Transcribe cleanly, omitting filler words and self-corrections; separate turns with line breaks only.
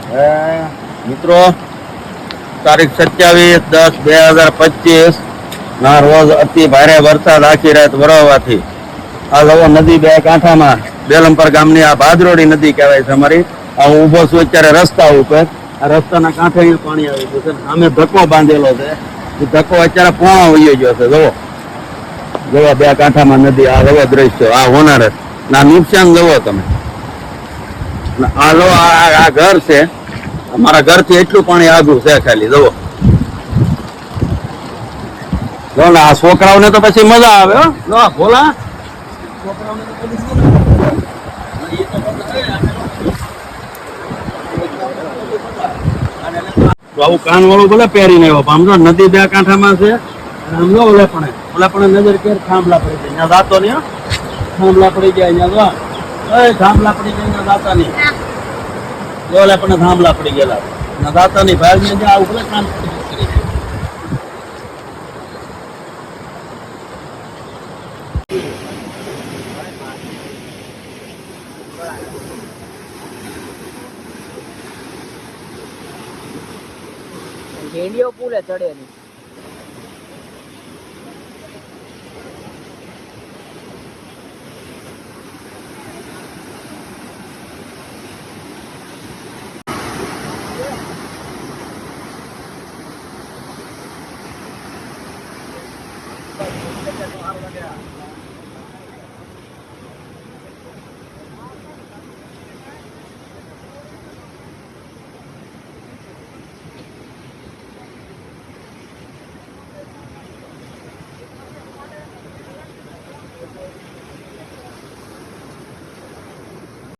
મિત્રો, તારીખ 27/10/2025 ના રોજ અતિ ભારે વરસાદ આખી રાત વરસવાથી આ જવો નદી બે કાંઠામાં બેલમપર ગામની આ ભાદરોડી નદી કહેવાય છે અમારી. આ હું ઊભો છું અત્યારે રસ્તા ઉપર. આ રસ્તાના કાંઠે અહીંયા પાણી આવી ગયું છે. સામે ધક્કો બાંધેલો છે. એ ધક્કો અત્યારે પોણો વયો ગયો છે. જવો બે કાંઠામાં નદી. આ જવો દ્રશ્ય. આ હોનારત ના નુકસાન જવો તમે. આ લો આ ઘર છે. અમારા ઘરથી એટલું પાણી આગું છે ખાલી. જવો ને આ છોકરાઓને તો પછી મજા આવે. હો ભોલા છોકરાઓને તો પછી આવું કાન વાળું ભલે પહેરીને આવ્યો. આમ તો નદી બે કાંઠામાં છે. આમ જો ઓલે પણ નજર કેર થાંભલા પડી જાય. ત્યાં જાતો નહીં. થાંભલા પડી જાય અહીંયા. થાંભલા પડી જાય ત્યાં જાતા નહીં. ઓલે પણ થાંભલા પડી ગયેલા. દાતા ની ભાઈ ને જ્યાં આવું ભલે કામ
રેડિયો પુલે ચડે નહીં.